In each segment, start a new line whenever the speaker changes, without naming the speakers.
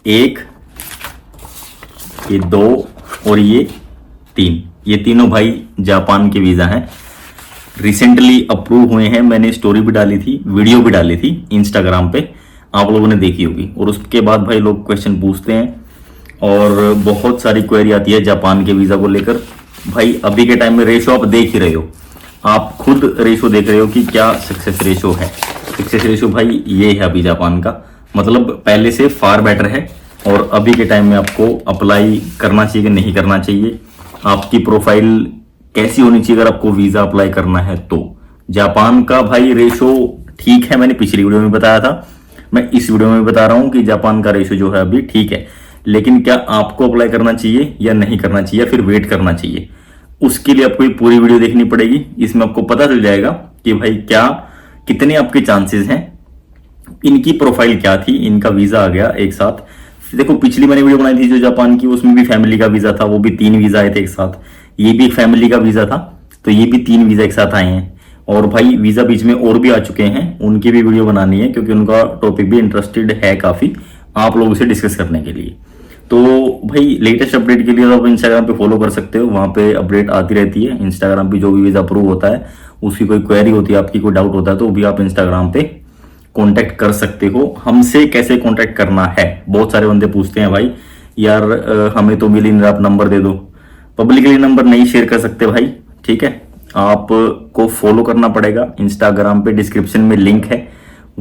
एक, ये दो और ये तीन, ये तीनों भाई जापान के वीज़ा हैं। रिसेंटली अप्रूव हुए हैं। मैंने स्टोरी भी डाली थी, वीडियो भी डाली थी इंस्टाग्राम पे, आप लोगों ने देखी होगी। और उसके बाद भाई लोग क्वेश्चन पूछते हैं और बहुत सारी क्वेरी आती है जापान के वीज़ा को लेकर। भाई अभी के टाइम में रेशो आप देख ही रहे हो, आप खुद रेशो देख रहे हो कि क्या सक्सेस रेशो है। सक्सेस रेशो भाई ये है अभी जापान का, मतलब पहले से फार बेटर है। और अभी के टाइम में आपको अप्लाई करना चाहिए कि नहीं करना चाहिए, आपकी प्रोफाइल कैसी होनी चाहिए अगर आपको वीज़ा अप्लाई करना है तो। जापान का भाई रेशो ठीक है, मैंने पिछली वीडियो में बताया था, मैं इस वीडियो में बता रहा हूँ कि जापान का रेशो जो है अभी ठीक है। लेकिन क्या आपको अप्लाई करना चाहिए या नहीं करना चाहिए, फिर वेट करना चाहिए, उसके लिए आपको ये पूरी वीडियो देखनी पड़ेगी। इसमें आपको पता चल जाएगा कि भाई क्या कितने आपके चांसेस हैं। इनकी प्रोफाइल क्या थी, इनका वीज़ा आ गया एक साथ। देखो पिछली मैंने वीडियो बनाई थी जो जापान की, उसमें भी फैमिली का वीज़ा था, वो भी 3 वीज़ा आए थे एक साथ। ये भी एक फैमिली का वीज़ा था, तो ये भी 3 वीज़ा एक साथ आए हैं। और भाई वीज़ा बीच में और भी आ चुके हैं, उनकी भी वीडियो बनानी है क्योंकि उनका टॉपिक भी इंटरेस्टेड है काफ़ी आप लोगों से डिस्कस करने के लिए। तो भाई लेटेस्ट अपडेट के लिए आप इंस्टाग्राम पे फॉलो कर सकते हो, वहाँ पे अपडेट आती रहती है। इंस्टाग्राम पे जो भी वीज़ा अप्रूव होता है, उसकी कोई क्वेरी होती है, आपकी कोई डाउट होता है, तो वो भी आप इंस्टाग्राम पे कांटेक्ट कर सकते हो। हमसे कैसे कांटेक्ट करना है, बहुत सारे बंदे पूछते हैं भाई यार हमें तो मिल ही नहीं रहा, आप नंबर दे दो। पब्लिकली नंबर नहीं शेयर कर सकते भाई, ठीक है। आपको फॉलो करना पड़ेगा इंस्टाग्राम पे, डिस्क्रिप्शन में लिंक है,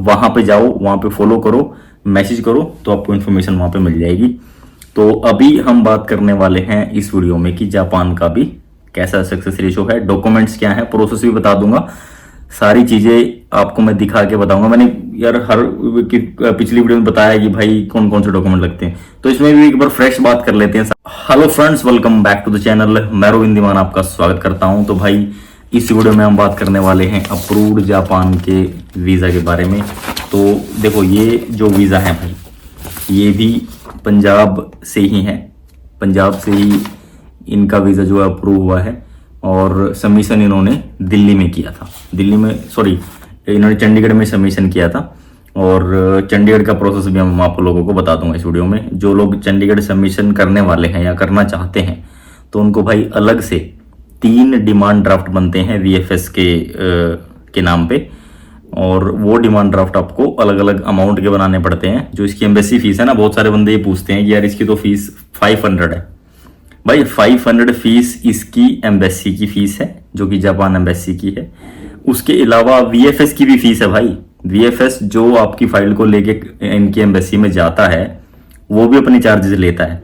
वहां पे जाओ, वहां पे फॉलो करो, मैसेज करो, तो आपको इन्फॉर्मेशन वहां पे मिल जाएगी। तो अभी हम बात करने वाले हैं इस वीडियो में कि जापान का भी कैसा सक्सेस रेशो है, डॉक्यूमेंट्स क्या है, प्रोसेस भी बता दूंगा, सारी चीजें आपको मैं दिखा के बताऊंगा। मैंने यार पिछली वीडियो में बताया कि भाई कौन कौन से डॉक्यूमेंट लगते हैं, तो इसमें भी एक बार फ्रेश बात कर लेते हैं। Hello friends, welcome back to the channel. मैं रोविंद दीवान आपका स्वागत करता हूं। तो भाई इस वीडियो में हम बात करने वाले हैं अप्रूव्ड जापान के वीज़ा के बारे में। तो देखो ये जो वीज़ा है भाई, ये भी पंजाब से ही है, पंजाब से ही इनका वीज़ा जो है अप्रूव हुआ है। और सबमिशन इन्होंने दिल्ली में किया था, दिल्ली में सॉरी इन्होंने चंडीगढ़ में सबमिशन किया था। और चंडीगढ़ का प्रोसेस भी हम आप लोगों को बता दूंगा इस वीडियो में। जो लोग चंडीगढ़ सबमिशन करने वाले हैं या करना चाहते हैं, तो उनको भाई अलग से 3 डिमांड ड्राफ्ट बनते हैं वीएफएस के नाम पे। और वो डिमांड ड्राफ्ट आपको अलग अलग अमाउंट के बनाने पड़ते हैं। जो इसकी एम्बेसी फीस है ना, बहुत सारे बंदे ये पूछते हैं कि यार इसकी तो फीस 500 है। भाई 500 फीस इसकी एम्बेसी की फीस है, जो कि जापान एम्बेसी की है। उसके अलावा वीएफएस की भी फीस है भाई। वीएफएस जो आपकी फाइल को लेके इनकी एम्बेसी में जाता है, वो भी अपनी चार्जेस लेता है।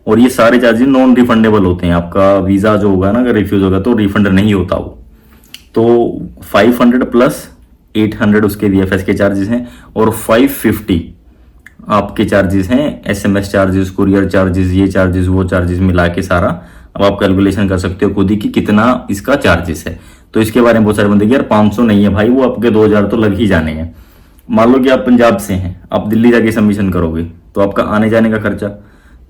और ये सारे चार्जेस नॉन रिफंडेबल होते हैं। आपका वीज़ा जो होगा ना, अगर रिफ्यूज होगा तो रिफंड नहीं होता वो। तो 500 प्लस 800 उसके वीएफएस के चार्जेस हैं, और 550 आपके चार्जेस हैं, एसएमएस चार्जेस, कुरियर चार्जेस, ये चार्जेस वो चार्जेस मिला के सारा। अब आप कैलकुलेशन कर सकते हो खुद ही कि कितना इसका चार्जेस है। तो इसके बारे में बहुत सारे बंदे यार 500 नहीं है भाई, वो आपके 2000 तो लग ही जाने हैं। मान लो कि आप पंजाब से हैं, आप दिल्ली जाके सबमिशन करोगे, तो आपका आने जाने का खर्चा,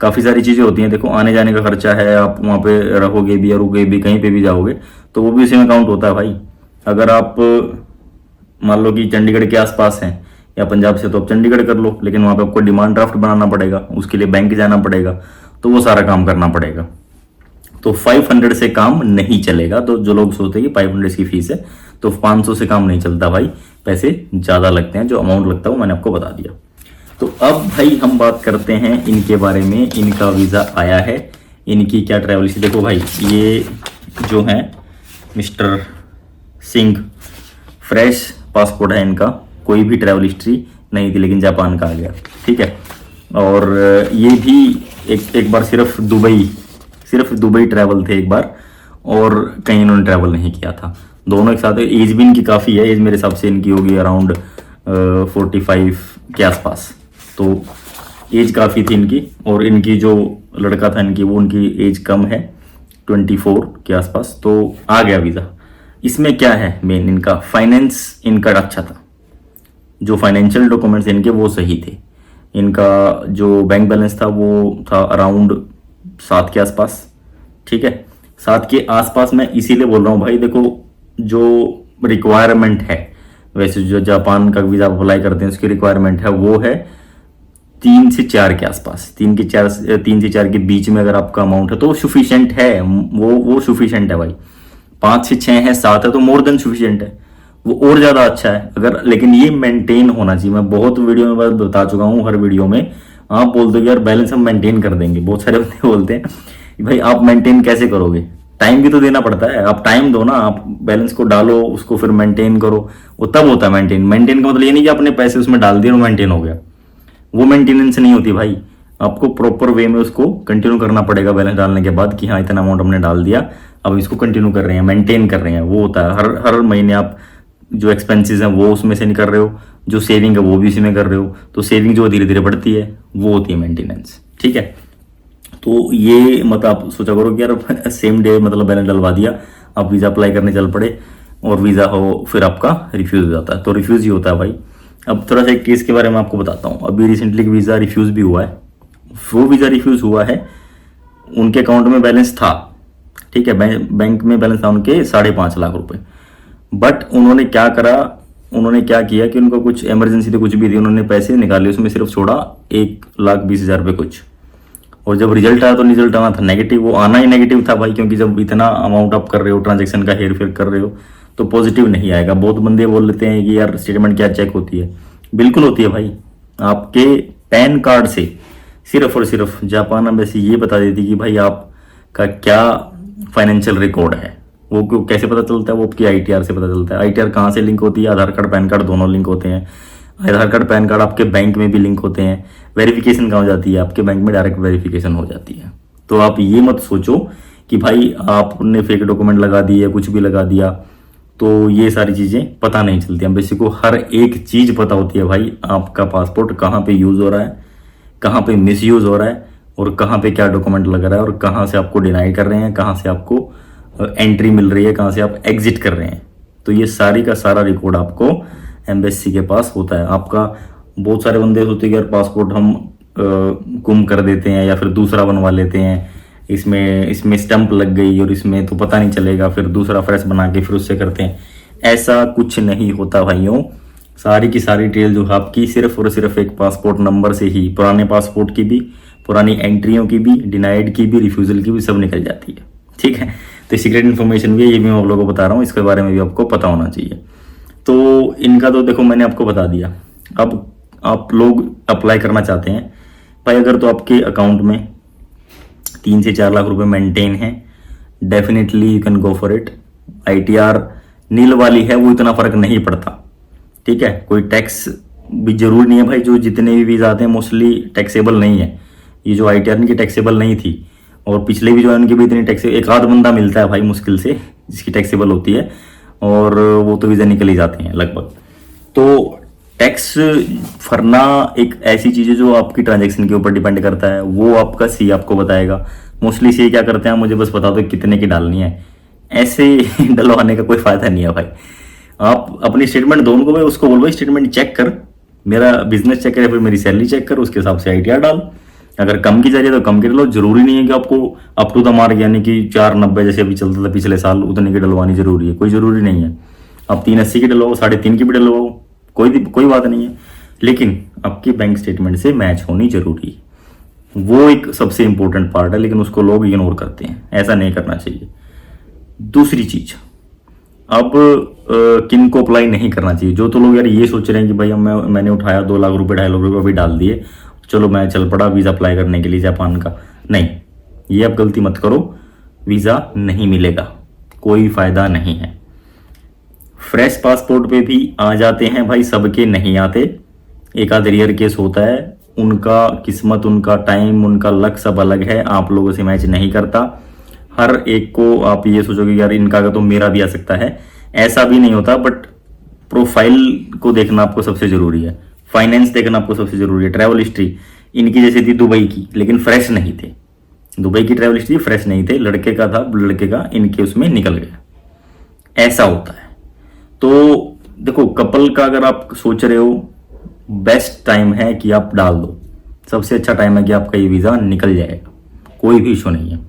काफ़ी सारी चीज़ें होती हैं। देखो आने जाने का खर्चा है, आप वहाँ पे रहोगे भी या रुके भी, कहीं पे भी जाओगे, तो वो भी उसी में काउंट होता है भाई। अगर आप मान लो कि चंडीगढ़ के आसपास हैं या पंजाब से, तो आप चंडीगढ़ कर लो, लेकिन वहाँ पे आपको डिमांड ड्राफ्ट बनाना पड़ेगा, उसके लिए बैंक जाना पड़ेगा, तो वो सारा काम करना पड़ेगा। तो 500 से काम नहीं चलेगा। तो जो लोग सोचते हैं कि 500 की फीस है, तो 500 से काम नहीं चलता भाई, पैसे ज़्यादा लगते हैं। जो अमाउंट लगता है वो मैंने आपको बता दिया। तो अब भाई हम बात करते हैं इनके बारे में। इनका वीज़ा आया है, इनकी क्या ट्रैवल हिस्ट्री। देखो भाई ये जो है मिस्टर सिंह, फ्रेश पासपोर्ट है इनका, कोई भी ट्रैवल हिस्ट्री नहीं थी, लेकिन जापान का आ गया, ठीक है। और ये भी एक बार सिर्फ दुबई ट्रैवल थे एक बार, और कहीं इन्होंने ट्रैवल नहीं किया था। दोनों एक साथ। एज भी इनकी काफ़ी है, एज मेरे हिसाब से इनकी होगी अराउंड 45 के आसपास। तो एज काफ़ी थी इनकी। और इनकी जो लड़का था इनकी, वो उनकी एज कम है, 24 के आसपास। तो आ गया वीज़ा। इसमें क्या है मेन, इनका फाइनेंस इनका अच्छा था, जो फाइनेंशियल डॉक्यूमेंट्स इनके वो सही थे। इनका जो बैंक बैलेंस था वो था अराउंड 7 के आसपास, ठीक है। 7 के आसपास मैं इसीलिए बोल रहा हूँ भाई, देखो जो रिक्वायरमेंट है, वैसे जो जापान का वीज़ा अप्लाई करते हैं उसकी रिक्वायरमेंट है वो है 3 से 4 के आसपास, 3 से 4 के बीच में अगर आपका अमाउंट है तो सफिशिएंट है, वो सफिशिएंट है भाई। 5 से 6 है, 7 है तो मोर देन सफिशिएंट है, वो और ज़्यादा अच्छा है अगर। लेकिन ये मेंटेन होना चाहिए। मैं बहुत वीडियो में बात बता चुका हूँ, हर वीडियो में आप बोलते हो कि यार बैलेंस हम मेंटेन कर देंगे, बहुत सारे बंदे बोलते हैं कि भाई आप मेंटेन कैसे करोगे, टाइम भी तो देना पड़ता है, आप टाइम दो ना, आप बैलेंस को डालो, उसको फिर मेंटेन करो, वो तब होता है मेंटेन। मेंटेन का मतलब ये नहीं कि आपने पैसे उसमें डाल दिए और मेंटेन हो गया, वो मेंटेनेंस नहीं होती भाई। आपको प्रॉपर वे में उसको कंटिन्यू करना पड़ेगा बैलेंस डालने के बाद कि हाँ इतना अमाउंट हमने डाल दिया, अब इसको कंटिन्यू कर रहे हैं, मेंटेन कर रहे हैं, वो होता है। हर हर महीने आप जो एक्सपेंसेस हैं वो उसमें से नहीं कर रहे हो, जो सेविंग है वो भी उसी में कर रहे हो, तो सेविंग जो धीरे धीरे बढ़ती है वो होती है मेंटेनेंस, ठीक है। तो ये मत आप सोचा करो कि यार सेम डे मतलब बैलेंस डलवा दिया, आप वीज़ा अप्लाई करने चल पड़े और वीज़ा हो फिर आपका रिफ्यूज़ हो जाता है, तो रिफ्यूज़ ही होता है भाई। अब थोड़ा सा एक केस के बारे में आपको बताता हूँ। अभी रिसेंटली वीज़ा रिफ्यूज़ भी हुआ है। वो वीज़ा रिफ्यूज़ हुआ है, उनके अकाउंट में बैलेंस था, ठीक है, बैंक में बैलेंस था उनके 5.5 लाख रुपए। बट उन्होंने क्या करा, उन्होंने क्या किया कि उनको कुछ इमरजेंसी थी, कुछ भी थी, उन्होंने पैसे निकाले, उसमें सिर्फ छोड़ा 1,20,000 रुपये कुछ। और जब रिजल्ट आया तो रिजल्ट आना था नेगेटिव, वो आना ही नेगेटिव था भाई, क्योंकि जब इतना अमाउंट आप कर रहे हो, ट्रांजेक्शन का हेर फेर कर रहे हो, तो पॉजिटिव नहीं आएगा। बहुत बंदे बोल लेते हैं कि यार स्टेटमेंट क्या चेक होती है, बिल्कुल होती है भाई। आपके पैन कार्ड से सिर्फ और सिर्फ जापान एम्बेसी ये बता देती कि भाई आपका क्या फाइनेंशियल रिकॉर्ड है। वो क्यों कैसे पता चलता है, वो आपकी ITR से पता चलता है। ITR कहाँ से लिंक होती है, आधार कार्ड पैन कार्ड दोनों लिंक होते हैं। आधार कार्ड पैन कार्ड आपके बैंक में भी लिंक होते हैं। वेरिफिकेशन कहाँ हो जाती है, आपके बैंक में डायरेक्ट वेरिफिकेशन हो जाती है। तो आप ये मत सोचो कि भाई आपने फेक डॉक्यूमेंट लगा दिए, कुछ भी लगा दिया, तो ये सारी चीज़ें पता नहीं चलती। एम्बेसी को हर एक चीज़ पता होती है भाई, आपका पासपोर्ट कहाँ पे यूज़ हो रहा है, कहाँ पे मिस यूज़ हो रहा है, और कहाँ पे क्या डॉक्यूमेंट लग रहा है, और कहाँ से आपको डिनाई कर रहे हैं, कहाँ से आपको एंट्री मिल रही है, कहाँ से आप एग्जिट कर रहे हैं। तो ये सारी का सारा रिकॉर्ड आपको एम्बेसी के पास होता है। आपका बहुत सारे बंदे होते हैं कि यार पासपोर्ट हम गुम कर देते हैं या फिर दूसरा बनवा लेते हैं, इसमें स्टंप लग गई और इसमें तो पता नहीं चलेगा, फिर दूसरा फ्रेश बना के फिर उससे करते हैं। ऐसा कुछ नहीं होता भाइयों। सारी की सारी डिटेल जो है आपकी सिर्फ और सिर्फ एक पासपोर्ट नंबर से ही, पुराने पासपोर्ट की भी, पुरानी एंट्रियों की भी, डिनाइड की भी, रिफ्यूज़ल की भी, सब निकल जाती है, ठीक है। तो सीक्रेट इन्फॉर्मेशन भी है, ये भी मैं आप लोगों को बता रहा हूँ, इसके बारे में भी आपको पता होना चाहिए। तो इनका तो देखो मैंने आपको बता दिया। अब आप लोग अप्लाई करना चाहते हैं भाई, अगर तो आपके अकाउंट में 3 से 4 लाख रुपए मेंटेन है, definitely you can go for it. ITR नील वाली है, वो इतना फर्क नहीं पड़ता, ठीक है। कोई टैक्स भी जरूरी नहीं है भाई, जो जितने भी वीज़ा आते हैं मोस्टली टैक्सेबल नहीं है। ये जो ITR इनकी टैक्सेबल नहीं थी, और पिछले भी जो है उनकी भी इतनी टैक्स, एक आध बंदा मिलता है भाई मुश्किल से जिसकी टैक्सेबल होती है, और वो तो वीज़ा निकल ही जाते हैं लगभग। तो टैक्स भरना एक ऐसी चीज़ है जो आपकी ट्रांजैक्शन के ऊपर डिपेंड करता है, वो आपका सी आपको बताएगा। मोस्टली सी क्या करते हैं, मुझे बस बता दो कितने की डालनी है, ऐसे डलवाने का कोई फ़ायदा नहीं है भाई। आप अपनी स्टेटमेंट दो उनको भाई, उसको बोलो भाई स्टेटमेंट चेक कर, मेरा बिजनेस चेक कर या फिर मेरी सैलरी चेक कर, उसके हिसाब से ITR डाल। अगर कम की जा रही है तो कम की डलो, जरूरी नहीं है कि आपको अप टू द मार्क यानी कि 490 जैसे अभी चलता था पिछले साल उतने की डलवानी जरूरी है, कोई जरूरी नहीं है। आप 380 की डलवाओ, 3.5 की भी डलवाओ, कोई बात नहीं है, लेकिन आपकी बैंक स्टेटमेंट से मैच होनी जरूरी है। वो एक सबसे इंपॉर्टेंट पार्ट है, लेकिन उसको लोग इग्नोर करते हैं, ऐसा नहीं करना चाहिए। दूसरी चीज, अब किन को अप्लाई नहीं करना चाहिए, जो तो लोग यार ये सोच रहे हैं कि भाई मैंने उठाया 2 लाख रुपए 2.5 लाख रुपए अभी डाल दिए, चलो मैं चल पड़ा वीज़ा अप्लाई करने के लिए जापान का। नहीं, ये आप गलती मत करो, वीज़ा नहीं मिलेगा, कोई फ़ायदा नहीं है। फ्रेश पासपोर्ट पे भी आ जाते हैं भाई, सबके नहीं आते, एक आध रेयर केस होता है, उनका किस्मत, उनका टाइम, उनका लक सब अलग है, आप लोगों से मैच नहीं करता। हर एक को आप ये सोचोगे यार इनका तो मेरा भी आ सकता है, ऐसा भी नहीं होता। बट प्रोफाइल को देखना आपको सबसे ज़रूरी है, फाइनेंस देखना आपको सबसे ज़रूरी है। ट्रैवल हिस्ट्री इनकी जैसे थी दुबई की, लेकिन फ्रेश नहीं थे, दुबई की ट्रैवल हिस्ट्री फ्रेश नहीं थे, लड़के का था, लड़के का इनके उसमें निकल गया, ऐसा होता है। तो देखो कपल का अगर आप सोच रहे हो, बेस्ट टाइम है कि आप डाल दो, सबसे अच्छा टाइम है कि आपका ये वीज़ा निकल जाएगा, कोई भी इशू नहीं है।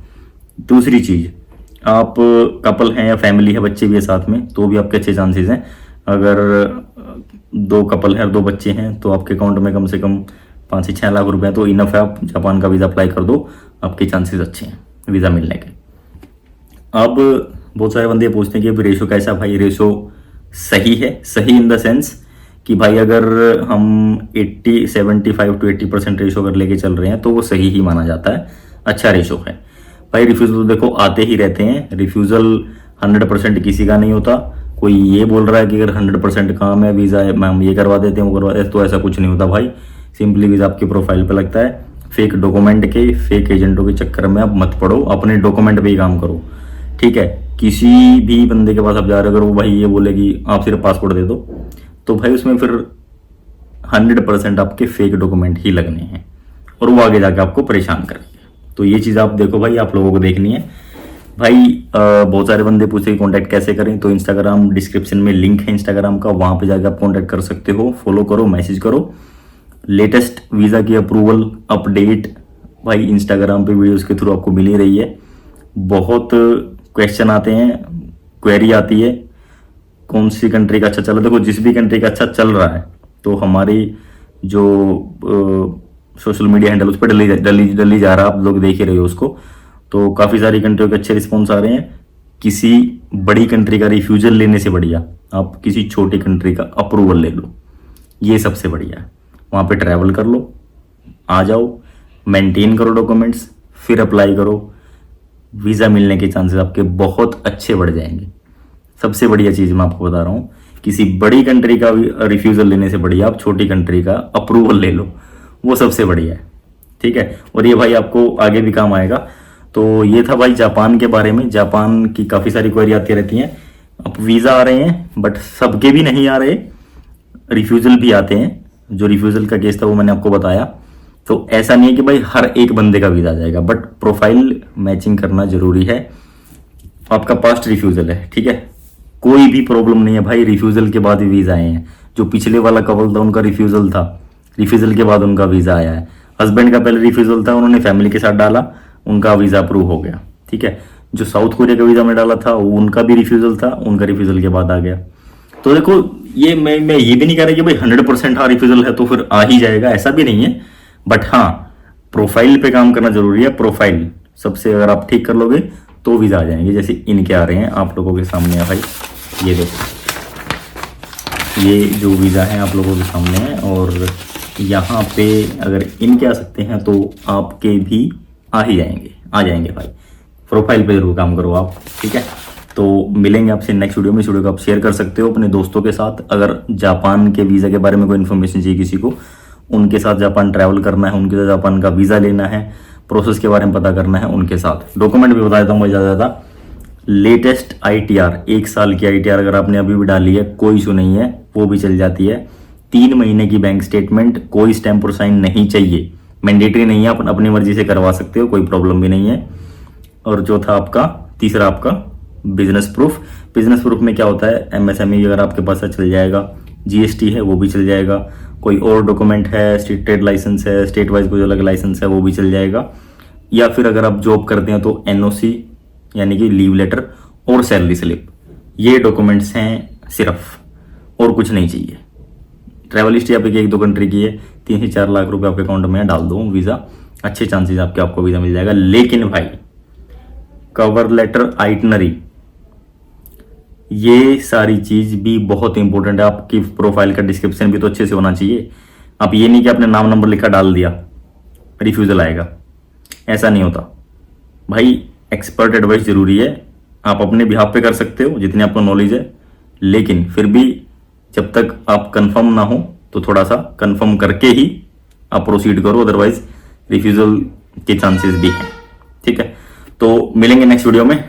दूसरी चीज़, आप कपल हैं या फैमिली है, बच्चे भी है साथ में, तो भी आपके अच्छे चांसेस हैं। अगर 2 कपल हैं और 2 बच्चे हैं तो आपके अकाउंट में कम से कम 5 से 6 लाख रुपए तो इनफ है, आप जापान का वीज़ा अप्लाई कर दो, आपके चांसेस अच्छे हैं वीज़ा मिलने के। अब बहुत सारे बंदे पूछते हैं कि रेशो कैसा, भाई रेशो सही है, सही इन द सेंस कि भाई अगर हम 75 to 80% रेशो अगर लेके चल रहे हैं तो वो सही ही माना जाता है, अच्छा रेशो है। भाई रिफ्यूज़ल देखो आते ही रहते हैं, रिफ्यूज़ल 100% किसी का नहीं होता। कोई ये बोल रहा है कि अगर 100% काम है वीज़ा मैम ये करवा देते हैं वो करवा देते हैं, तो ऐसा कुछ नहीं होता भाई। सिंपली वीज़ा आपकी प्रोफाइल पे लगता है। फेक डॉक्यूमेंट के, फेक एजेंटों के चक्कर में आप मत पड़ो, अपने डॉक्यूमेंट पे ही काम करो, ठीक है। किसी भी बंदे के पास आप जा रहे हो, अगर वो भाई ये बोले कि आप सिर्फ पासपोर्ट दे दो, तो भाई उसमें फिर 100% आपके फेक डॉक्यूमेंट ही लगने हैं और वो आगे जाके आपको परेशान करेंगे। तो ये चीज़ आप देखो भाई, आप लोगों को देखनी है भाई। बहुत सारे बंदे पूछे कॉन्टैक्ट कैसे करें, तो इंस्टाग्राम डिस्क्रिप्शन में लिंक है इंस्टाग्राम का, वहाँ पे जाकर आप कॉन्टैक्ट कर सकते हो, फॉलो करो, मैसेज करो। लेटेस्ट वीज़ा की अप्रूवल अपडेट भाई इंस्टाग्राम पे वीडियोस के थ्रू आपको मिल ही रही है। बहुत क्वेश्चन आते हैं, क्वेरी आती है कौन सी कंट्री का अच्छा चल रहा है। देखो जिस भी कंट्री का अच्छा चल रहा है तो हमारी जो सोशल मीडिया हैंडल उस पर डली जा रहा है, आप लोग देख ही रहे हो उसको। तो काफ़ी सारी कंट्रियों के अच्छे रिस्पॉन्स आ रहे हैं। किसी बड़ी कंट्री का रिफ्यूजल लेने से बढ़िया आप किसी छोटी कंट्री का अप्रूवल ले लो, ये सबसे बढ़िया है। वहाँ पे ट्रैवल कर लो, आ जाओ, मेंटेन करो डॉक्यूमेंट्स, फिर अप्लाई करो, वीज़ा मिलने के चांसेस आपके बहुत अच्छे बढ़ जाएंगे। सबसे बढ़िया चीज़ मैं आपको बता रहा हूँ, किसी बड़ी कंट्री का रिफ्यूज़ल लेने से बढ़िया आप छोटी कंट्री का अप्रूवल ले लो, वो सबसे बढ़िया है, ठीक है। और ये भाई आपको आगे भी काम आएगा। तो ये था भाई जापान के बारे में। जापान की काफ़ी सारी क्वेरी आती रहती हैं। अब वीज़ा आ रहे हैं बट सबके भी नहीं आ रहे, रिफ्यूज़ल भी आते हैं। जो रिफ्यूज़ल का केस था वो मैंने आपको बताया। तो ऐसा नहीं है कि भाई हर एक बंदे का वीज़ा आ जाएगा, बट प्रोफाइल मैचिंग करना जरूरी है। आपका पास्ट रिफ्यूज़ल है, ठीक है, कोई भी प्रॉब्लम नहीं है भाई, रिफ्यूज़ल के बाद ही वीज़ा आए हैं। जो पिछले वाला कपल था उनका रिफ्यूज़ल था, रिफ्यूज़ल के बाद उनका वीज़ा आया है। हस्बैंड का पहले रिफ्यूज़ल था, उन्होंने फैमिली के साथ डाला, उनका वीज़ा अप्रूव हो गया, ठीक है। जो साउथ कोरिया का वीज़ा में डाला था उनका भी रिफ्यूज़ल था, उनका रिफ्यूज़ल के बाद आ गया। तो देखो ये मैं ये भी नहीं कह रहा कि भाई 100% हाँ रिफ्यूज़ल है तो फिर आ ही जाएगा, ऐसा भी नहीं है। बट हाँ प्रोफाइल पे काम करना जरूरी है। प्रोफाइल सबसे अगर आप ठीक कर लोगे तो वीज़ा आ जाएंगे। जैसे इनके आ रहे हैं आप लोगों के सामने है भाई, ये देखो, ये जो वीज़ा है आप लोगों के सामने है। और यहाँ पे अगर इनके आ सकते हैं तो आपके भी आ ही जाएंगे, आ जाएंगे भाई। प्रोफाइल पे जरूर काम करो आप, ठीक है। तो मिलेंगे आपसे नेक्स्ट वीडियो में। इस वीडियो को आप शेयर कर सकते हो अपने दोस्तों के साथ। अगर जापान के वीज़ा के बारे में कोई इन्फॉर्मेशन चाहिए किसी को, उनके साथ जापान ट्रैवल करना है, उनके साथ जापान का वीज़ा लेना है, प्रोसेस के बारे में पता करना है, उनके साथ डॉक्यूमेंट भी बता देता हूँ मैं ज़्यादा। लेटेस्ट ITR, 1 साल की ITR अगर आपने अभी भी डाली है कोई इशू नहीं है, वो भी चल जाती है। 3 महीने की बैंक स्टेटमेंट, कोई स्टैम्प और साइन नहीं चाहिए, मैंडेटरी नहीं है, आप अपनी मर्जी से करवा सकते हो, कोई प्रॉब्लम भी नहीं है। और जो था आपका तीसरा आपका बिजनेस प्रूफ। बिजनेस प्रूफ में क्या होता है, MSME अगर आपके पास है चल जाएगा, GST है वो भी चल जाएगा, कोई और डॉक्यूमेंट है, स्टेट ट्रेड लाइसेंस है, स्टेट वाइज कोई अलग लाइसेंस है वो भी चल जाएगा। या फिर अगर आप जॉब करते हैं तो NOC यानी कि लीव लेटर और सैलरी स्लिप, ये डॉक्यूमेंट्स हैं सिर्फ, और कुछ नहीं चाहिए। ट्रैवल हिस्ट्री आपकी 1-2 कंट्री की है, 3 से 4 लाख रुपए आपके अकाउंट में डाल दो वीज़ा, अच्छे चांसेस आपको वीज़ा मिल जाएगा। लेकिन भाई कवर लेटर, आइटनरी, ये सारी चीज़ भी बहुत इंपॉर्टेंट है। आपकी प्रोफाइल का डिस्क्रिप्शन भी तो अच्छे से होना चाहिए। आप ये नहीं कि आपने नाम नंबर लिखा डाल दिया रिफ्यूज़ल आएगा, ऐसा नहीं होता भाई। एक्सपर्ट एडवाइस जरूरी है, आप अपने बिहाफ पे कर सकते हो जितनी आपको नॉलेज है, लेकिन फिर भी जब तक आप कंफर्म ना हो तो थोड़ा सा कंफर्म करके ही आप प्रोसीड करो, अदरवाइज रिफ्यूज़ल के चांसेस भी हैं, ठीक है। तो मिलेंगे नेक्स्ट वीडियो में।